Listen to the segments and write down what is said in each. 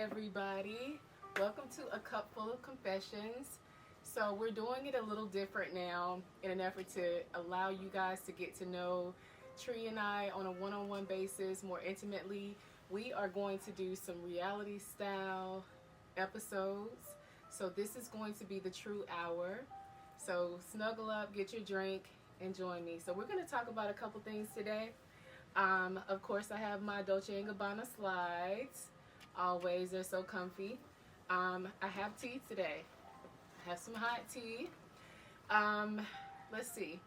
everybody. Welcome to A Cup Full of Confessions. So, we're doing it a little different now in an effort to allow you guys to get to know Tree and I on a one on one basis more intimately. We are going to do some reality style episodes. So, this is going to be the true hour. So, snuggle up, get your drink, and join me. So, we're going to talk about a couple things today. Of course, I have my Dolce & Gabbana slides. Always, they're so comfy. I have tea today. I have some hot tea. Let's see.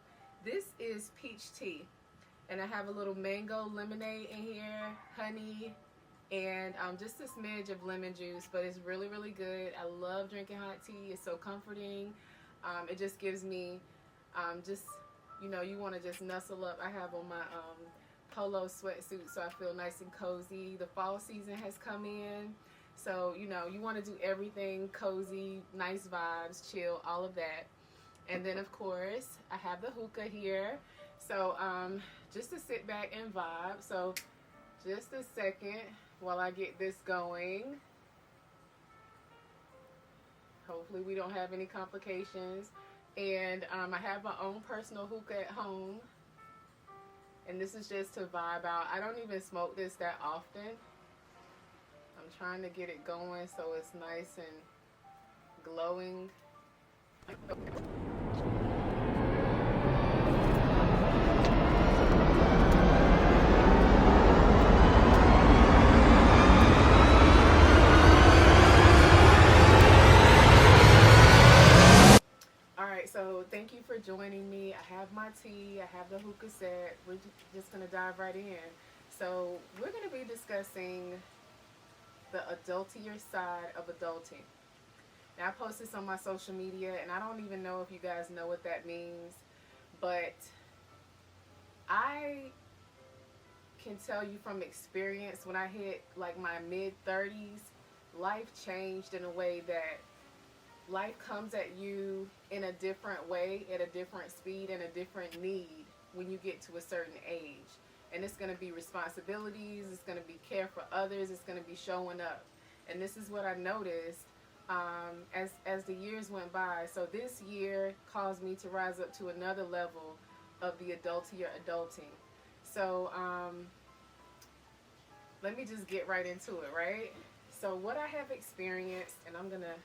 This is peach tea. And I have a little mango lemonade in here, honey, and just a smidge of lemon juice. But it's really, really good. I love drinking hot tea. It's so comforting. It just gives me you want to just nestle up. I have on my polo sweatsuit so I feel nice and cozy. The fall season has come in, so you want to do everything cozy, nice vibes, chill, all of that. And then of course I have the hookah here, so just to sit back and vibe. So just a second while I get this going. Hopefully we don't have any complications. And I have my own personal hookah at home. And this is just to vibe out. I don't even smoke this that often. I'm trying to get it going so it's nice and glowing. So thank you for joining me. I have my tea, I have the hookah set. We're just going to dive right in. So we're going to be discussing the adultier side of adulting. Now I post this on my social media and I don't even know if you guys know what that means, but I can tell you from experience, when I hit like my mid-30s, life changed in a way that life comes at you in a different way, at a different speed, and a different need when you get to a certain age. And it's going to be responsibilities, it's going to be care for others, it's going to be showing up. And this is what I noticed as the years went by. So this year caused me to rise up to another level of the adultier adulting. So let me just get right into it, right? So what I have experienced, and I'm going to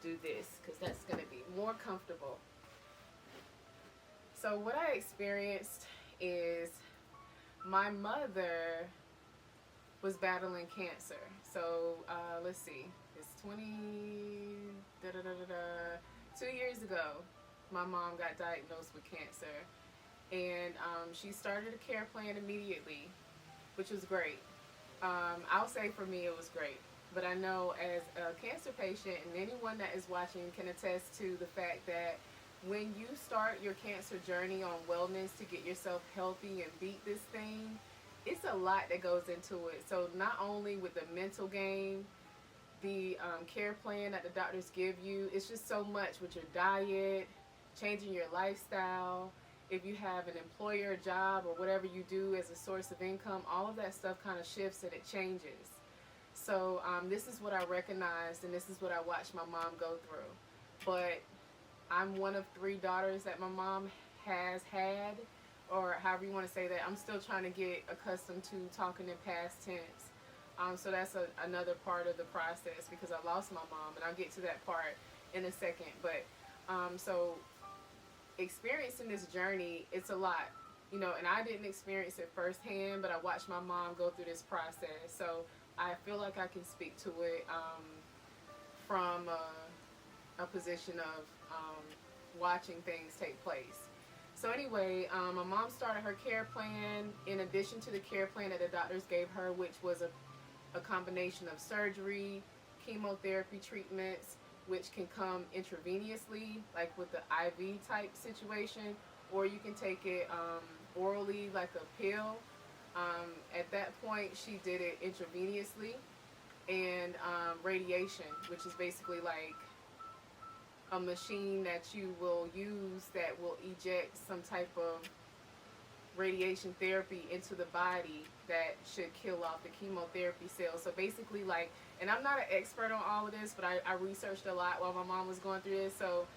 do this because that's going to be more comfortable. So what I experienced is my mother was battling cancer. So let's see, it's 2 years ago my mom got diagnosed with cancer, and she started a care plan immediately, which was great. I'll say for me it was great. But I know as a cancer patient, and anyone that is watching can attest to the fact that when you start your cancer journey on wellness to get yourself healthy and beat this thing, it's a lot that goes into it. So not only with the mental game, the care plan that the doctors give you, it's just so much with your diet, changing your lifestyle. If you have an employer job or whatever you do as a source of income, all of that stuff kind of shifts and it changes. So this is what I recognized, and this is what I watched my mom go through. But I'm one of 3 daughters that my mom has had, or however you want to say that. I'm still trying to get accustomed to talking in past tense. So that's another part of the process because I lost my mom, and I'll get to that part in a second. But so experiencing this journey, it's a lot. And I didn't experience it firsthand, but I watched my mom go through this process. So I feel like I can speak to it from a position of watching things take place. So anyway, my mom started her care plan in addition to the care plan that the doctors gave her, which was a combination of surgery, chemotherapy treatments, which can come intravenously, like with the IV type situation, or you can take it orally like a pill. At that point, she did it intravenously, and radiation, which is basically like a machine that you will use that will eject some type of radiation therapy into the body that should kill off the chemotherapy cells. So basically, like, and I'm not an expert on all of this, but I researched a lot while my mom was going through this. So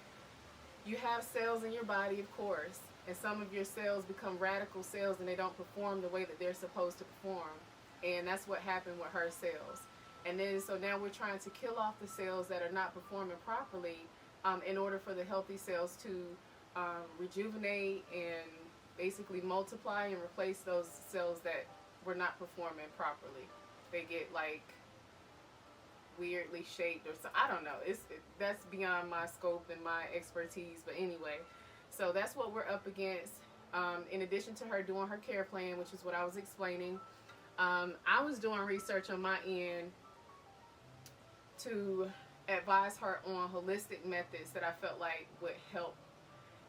you have cells in your body, of course, and some of your cells become radical cells and they don't perform the way that they're supposed to perform. And that's what happened with her cells. And then, so now we're trying to kill off the cells that are not performing properly, in order for the healthy cells to rejuvenate and basically multiply and replace those cells that were not performing properly. They get like weirdly shaped or so. I don't know. That's beyond my scope and my expertise. But anyway, so that's what we're up against. In addition to her doing her care plan, which is what I was explaining, I was doing research on my end to advise her on holistic methods that I felt like would help.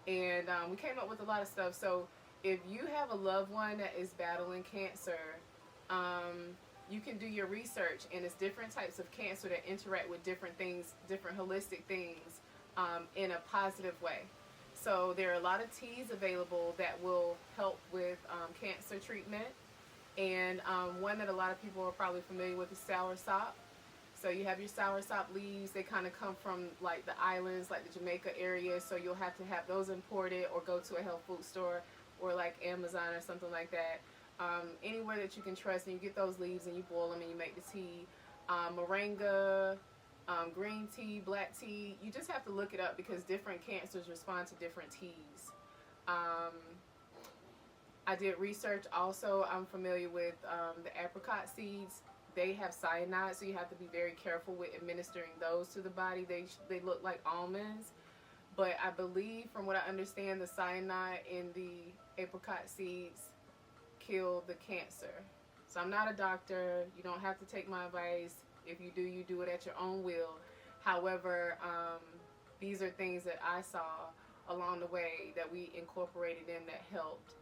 And we came up with a lot of stuff. So if you have a loved one that is battling cancer, you can do your research, and it's different types of cancer that interact with different things, different holistic things, in a positive way. So there are a lot of teas available that will help with cancer treatment. And one that a lot of people are probably familiar with is soursop. So you have your soursop leaves. They kind of come from like the islands, like the Jamaica area. So you'll have to have those imported or go to a health food store or like Amazon or something like that. Anywhere that you can trust, and you get those leaves and you boil them and you make the tea. Moringa, green tea, black tea. You just have to look it up because different cancers respond to different teas. I did research also. I'm familiar with the apricot seeds. They have cyanide, so you have to be very careful with administering those to the body. They look like almonds, but I believe, from what I understand, the cyanide in the apricot seeds kill the cancer. So I'm not a doctor. You don't have to take my advice. If you do, you do it at your own will. However, these are things that I saw along the way that we incorporated in that helped.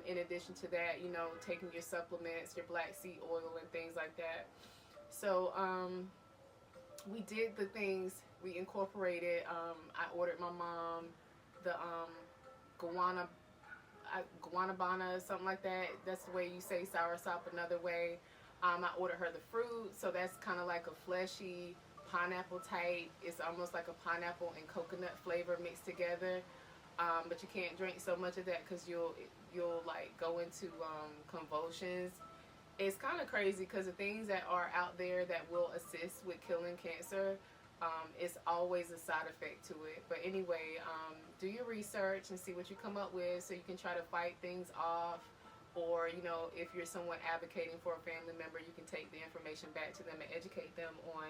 In addition to that, you know, taking your supplements, your black seed oil and things like that. So we did the things, we incorporated. I ordered my mom the guanabana, something like that. That's the way you say soursop another way. I ordered her the fruit, so that's kind of like a fleshy pineapple type. It's almost like a pineapple and coconut flavor mixed together. But you can't drink so much of that because you'll like go into convulsions. It's kind of crazy because the things that are out there that will assist with killing cancer, it's always a side effect to it. But anyway, do your research and see what you come up with so you can try to fight things off. Or, you know, if you're someone advocating for a family member, you can take the information back to them and educate them on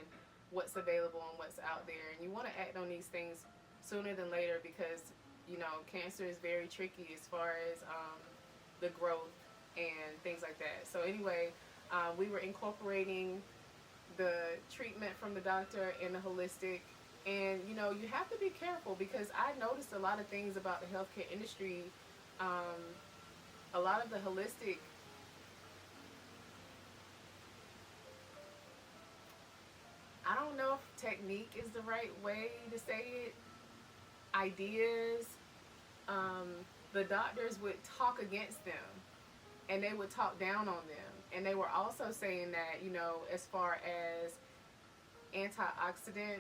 what's available and what's out there. And you want to act on these things sooner than later because, you know, cancer is very tricky as far as the growth and things like that. So anyway, we were incorporating the treatment from the doctor and the holistic. And, you know, you have to be careful because I noticed a lot of things about the healthcare industry. A lot of the holistic, I don't know if technique is the right way to say it, ideas, the doctors would talk against them and they would talk down on them. And they were also saying that, you know, as far as antioxidant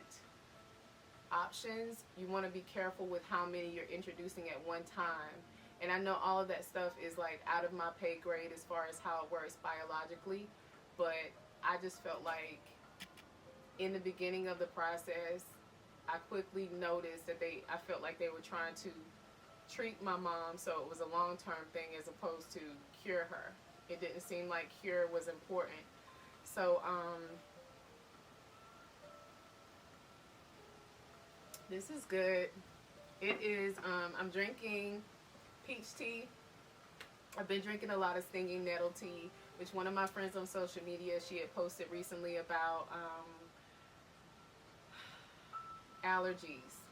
options, you want to be careful with how many you're introducing at one time. And I know all of that stuff is like out of my pay grade as far as how it works biologically, but I just felt like in the beginning of the process, I quickly noticed that I felt like they were trying to treat my mom, so it was a long-term thing as opposed to cure her. It didn't seem like cure was important. So this is good. It is, I'm drinking peach tea. I've been drinking a lot of stinging nettle tea, which one of my friends on social media, she had posted recently about allergies.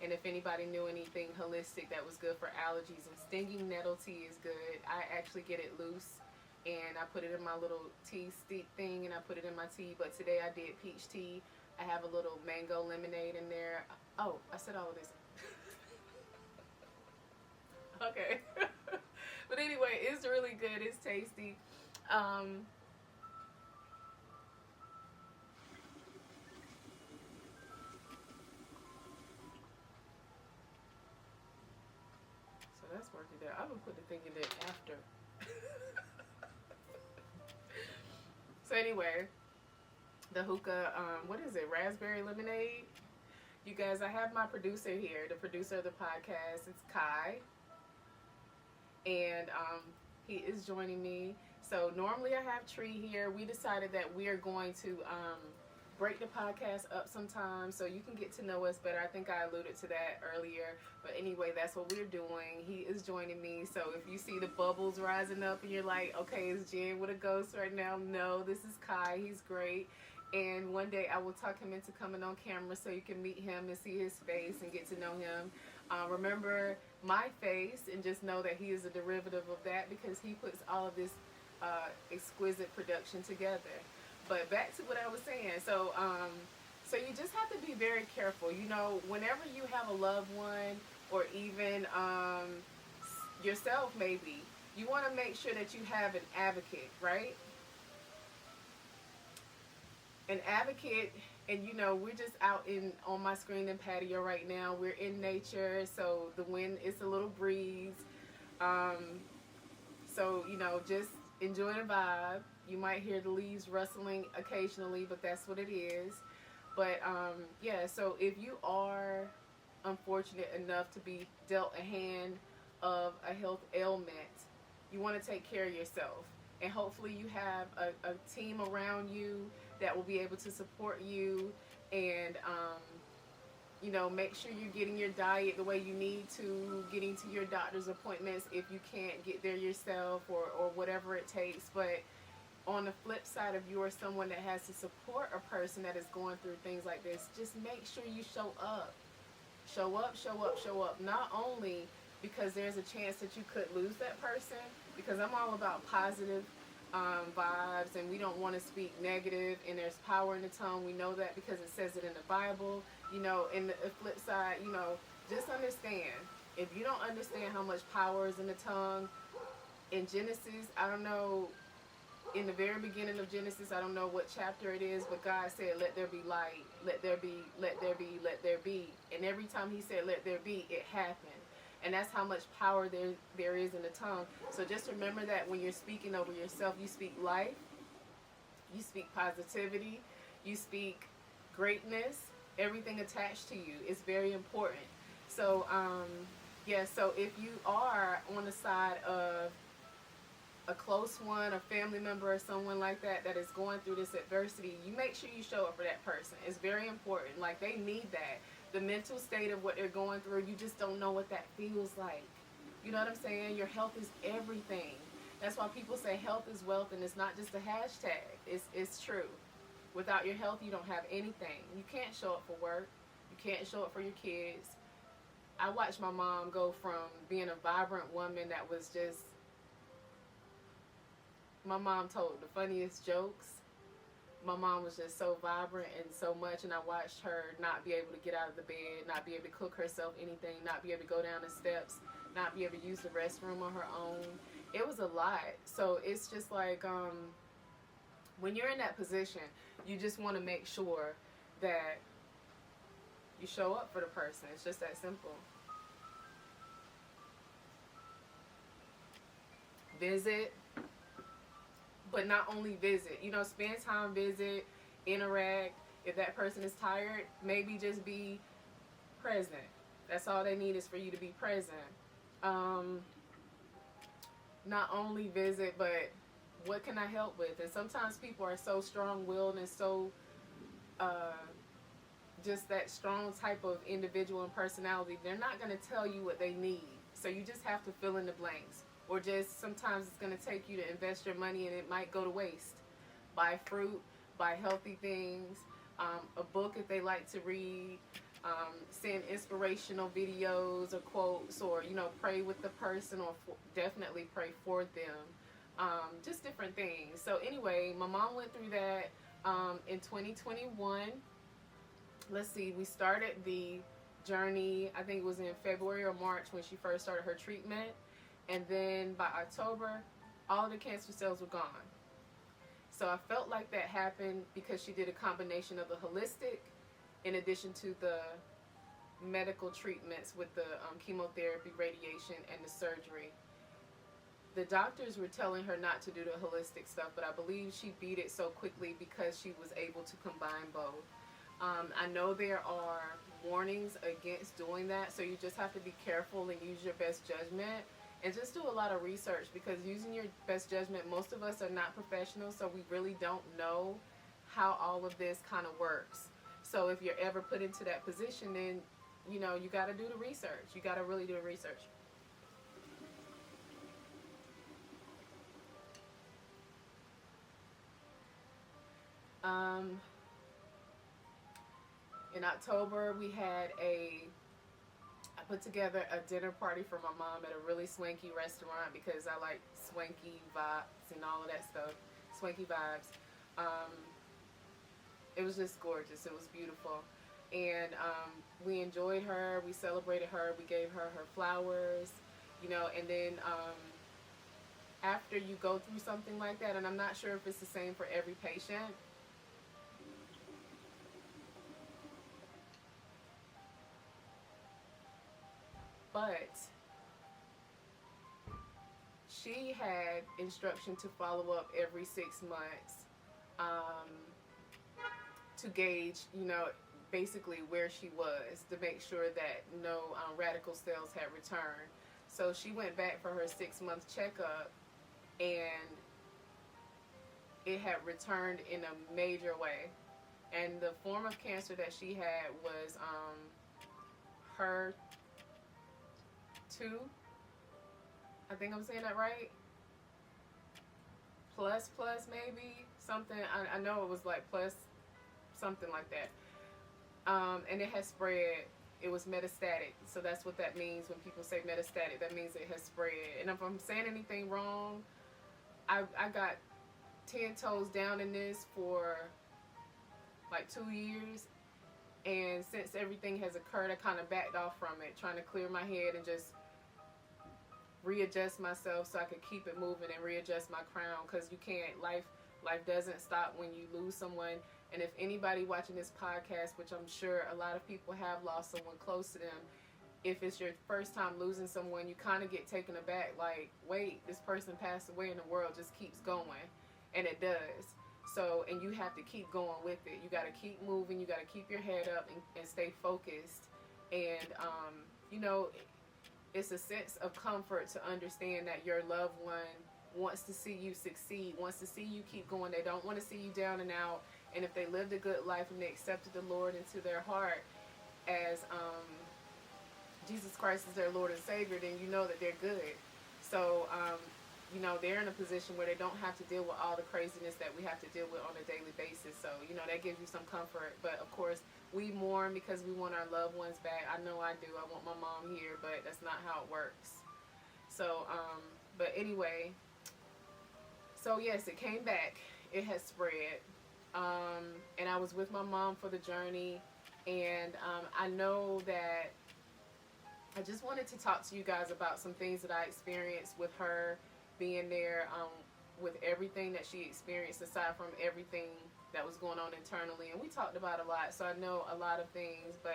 And if anybody knew anything holistic that was good for allergies, and stinging nettle tea is good. I actually get it loose and I put it in my little tea steep thing and I put it in my tea. But today I did peach tea. I have a little mango lemonade in there. Oh, I said all of this. Okay. But anyway, It is tasty. Um, so that's working there. I'm gonna put the thing in there after. So anyway, the hookah, what is it? Raspberry lemonade. You guys, I have my producer here, the producer of the podcast. It's Kai, and he is joining me. So normally I have Tree here. We decided that we are going to break the podcast up sometime so you can get to know us better. I think I alluded to that earlier. But anyway, that's what we're doing. He is joining me. So if you see the bubbles rising up and you're like, okay, is Jen with a ghost right now? No, this is Kai. He's great. And one day I will talk him into coming on camera so you can meet him and see his face and get to know him. Remember my face and just know that he is a derivative of that because he puts all of this exquisite production together. But back to what I was saying. So you just have to be very careful. You know, whenever you have a loved one or even yourself maybe, you want to make sure that you have an advocate, right? An advocate, and you know, we're just out on my screen and patio right now. We're in nature, so the wind is a little breeze. So you know, just enjoy the vibe. You might hear the leaves rustling occasionally, but that's what it is. But yeah, so if you are unfortunate enough to be dealt a hand of a health ailment, you want to take care of yourself. And hopefully you have a team around you that will be able to support you and, you know, make sure you're getting your diet the way you need to, getting to your doctor's appointments if you can't get there yourself or whatever it takes. But on the flip side, if you are someone that has to support a person that is going through things like this, just make sure you show up. Show up, show up, show up. Not only because there's a chance that you could lose that person, because I'm all about positive vibes and we don't want to speak negative, and there's power in the tongue. We know that because it says it in the Bible. You know, in the flip side, you know, just understand, if you don't understand how much power is in the tongue, in Genesis, I don't know, in the very beginning of Genesis, I don't know what chapter it is, but God said, let there be light, let there be, let there be, let there be. And every time he said, let there be, it happened. And that's how much power there is in the tongue. So just remember that when you're speaking over yourself, you speak life, you speak positivity, you speak greatness, everything attached to you. It's very important. So, yeah, so if you are on the side of a close one, a family member or someone like that that is going through this adversity, you make sure you show up for that person. It's very important. Like, they need that. The mental state of what they're going through, you just don't know what that feels like. You know what I'm saying? Your health is everything. That's why people say health is wealth, and it's not just a hashtag. It's true. Without your health, you don't have anything. You can't show up for work. You can't show up for your kids. I watched my mom go from being a vibrant woman that was just, my mom told the funniest jokes. My mom was just so vibrant and so much, and I watched her not be able to get out of the bed, not be able to cook herself anything, not be able to go down the steps, not be able to use the restroom on her own. It was a lot. So it's just like, when you're in that position, you just want to make sure that you show up for the person. It's just that simple. Visit. But not only visit, you know, spend time, visit, interact. If that person is tired, maybe just be present. That's all they need is for you to be present. Not only visit, but what can I help with? And sometimes people are so strong-willed and so just that strong type of individual and personality. They're not going to tell you what they need. So you just have to fill in the blanks. Or just sometimes it's going to take you to invest your money and it might go to waste. Buy fruit, buy healthy things, a book if they like to read, send inspirational videos or quotes, or, you know, pray with the person, or definitely pray for them. Just different things. So anyway, my mom went through that in 2021. Let's see, we started the journey, I think it was in February or March when she first started her treatment. And then by October, all of the cancer cells were gone. So I felt like that happened because she did a combination of the holistic in addition to the medical treatments with the chemotherapy, radiation, and the surgery. The doctors were telling her not to do the holistic stuff, but I believe she beat it so quickly because she was able to combine both. I know there are warnings against doing that, so you just have to be careful and use your best judgment and just do a lot of research, because using your best judgment, most of us are not professionals, so we really don't know how all of this kind of works. So if you're ever put into that position, then you got to do the research. You got to really do the research. In October, I put together a dinner party for my mom at a really swanky restaurant because I like swanky vibes and all of that stuff. Swanky vibes. It was just gorgeous. It was beautiful. And we enjoyed her. We celebrated her. We gave her her flowers, and then after you go through something like that, and I'm not sure if it's the same for every patient, but she had instruction to follow up every 6 months to gauge, basically where she was, to make sure that no radical cells had returned. So she went back for her 6-month checkup, and it had returned in a major way. And the form of cancer that she had was HER2. I think I'm saying that right. Plus, maybe something. I know it was like plus something like that. And it has spread. It was metastatic. So that's what that means when people say metastatic. That means it has spread. And if I'm saying anything wrong, I got 10 toes down in this for like 2 years. And since everything has occurred, I kind of backed off from it, trying to clear my head and just readjust myself so I could keep it moving and readjust my crown, because you can't, life doesn't stop when you lose someone. And if anybody watching this podcast, which I'm sure a lot of people have lost someone close to them, if it's your first time losing someone, you kind of get taken aback, like, wait, this person passed away and the world just keeps going. And it does. So, and you have to keep going with it. You got to keep moving. You got to keep your head up and stay focused. And, it's a sense of comfort to understand that your loved one wants to see you succeed, wants to see you keep going. They don't want to see you down and out. And if they lived a good life and they accepted the Lord into their heart as Jesus Christ is their Lord and Savior, then you know that they're good. So, they're in a position where they don't have to deal with all the craziness that we have to deal with on a daily basis. So, that gives you some comfort. But, of course, we mourn because we want our loved ones back. I know I do. I want my mom here, but that's not how it works. So, but anyway, so yes, it came back. It has spread. And I was with my mom for the journey. And I know that I just wanted to talk to you guys about some things that I experienced with her being there, with everything that she experienced, aside from everything that was going on internally. And we talked about a lot, so I know a lot of things, but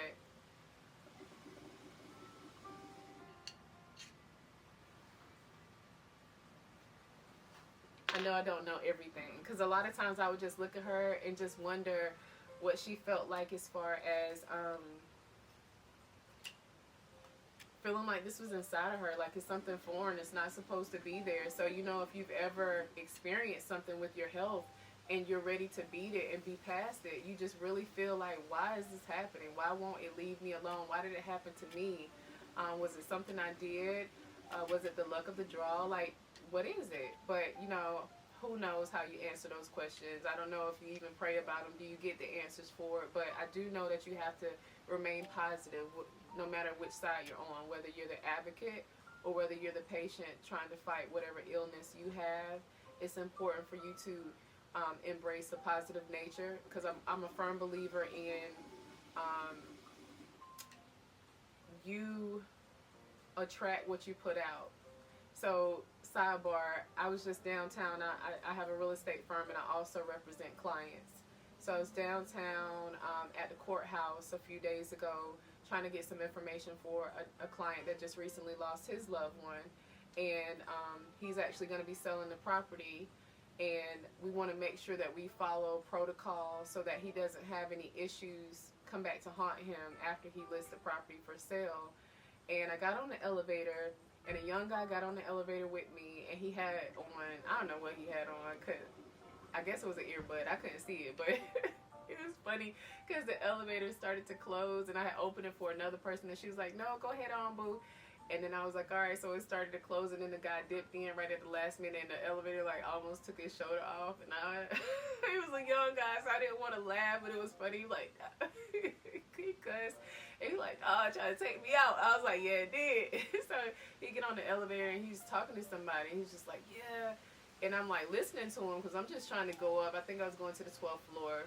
I know I don't know everything, because a lot of times I would just look at her and just wonder what she felt like, as far as feeling like this was inside of her, like it's something foreign, it's not supposed to be there. So, if you've ever experienced something with your health and you're ready to beat it and be past it, you just really feel like, why is this happening? Why won't it leave me alone? Why did it happen to me? Was it something I did? Was it the luck of the draw? Like, what is it? But, who knows how you answer those questions. I don't know if you even pray about them. Do you get the answers for it? But I do know that you have to remain positive no matter which side you're on, whether you're the advocate or whether you're the patient trying to fight whatever illness you have. It's important for you to embrace the positive nature, because I'm a firm believer in you attract what you put out. So, sidebar, I was just downtown. I have a real estate firm and I also represent clients. So, I was downtown at the courthouse a few days ago trying to get some information for a client that just recently lost his loved one. And he's actually going to be selling the property. And we want to make sure that we follow protocol so that he doesn't have any issues come back to haunt him after he lists the property for sale. And I got on the elevator, and a young guy got on the elevator with me, and he had on, I don't know what he had on, cause I guess it was an earbud. I couldn't see it, but it was funny because the elevator started to close, and I had opened it for another person, and she was like, "No, go ahead on, boo." And then I was like, all right, so it started to close, and then the guy dipped in right at the last minute, and the elevator like almost took his shoulder off, and he was a young guy, so I didn't want to laugh, but it was funny. Like, he cussed, and he like, oh, trying to take me out. I was like, yeah, it did. So he get on the elevator, and he's talking to somebody, and he's just like, yeah, and I'm like listening to him because I'm just trying to go up. I think I was going to the 12th floor.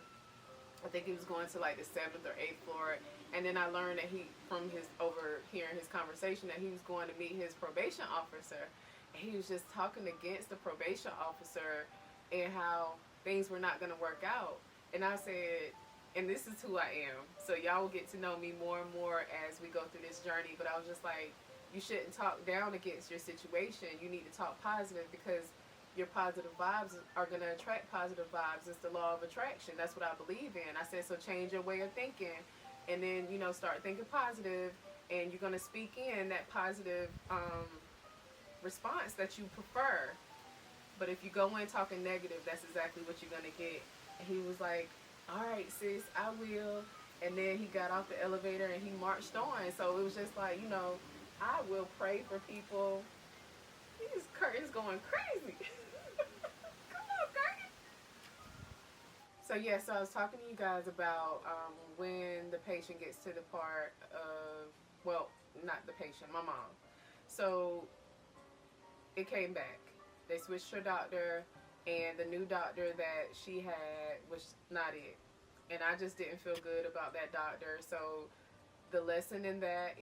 I think he was going to like the 7th or 8th floor. And then I learned that from his overhearing his conversation, that he was going to meet his probation officer. And he was just talking against the probation officer and how things were not going to work out. And I said, and this is who I am. So y'all will get to know me more and more as we go through this journey. But I was just like, you shouldn't talk down against your situation. You need to talk positive because your positive vibes are going to attract positive vibes. It's the law of attraction. That's what I believe in. I said, so change your way of thinking, and then, start thinking positive, and you're going to speak in that positive response that you prefer. But if you go in talking negative, that's exactly what you're going to get. And he was like, all right, sis, I will. And then he got off the elevator and he marched on. So it was just like, I will pray for people. These curtains going crazy. Come on, curtain. So so I was talking to you guys about when the patient gets to the part of, well, not the patient, my mom. So it came back. They switched her doctor, and the new doctor that she had was not it. And I just didn't feel good about that doctor. So the lesson in that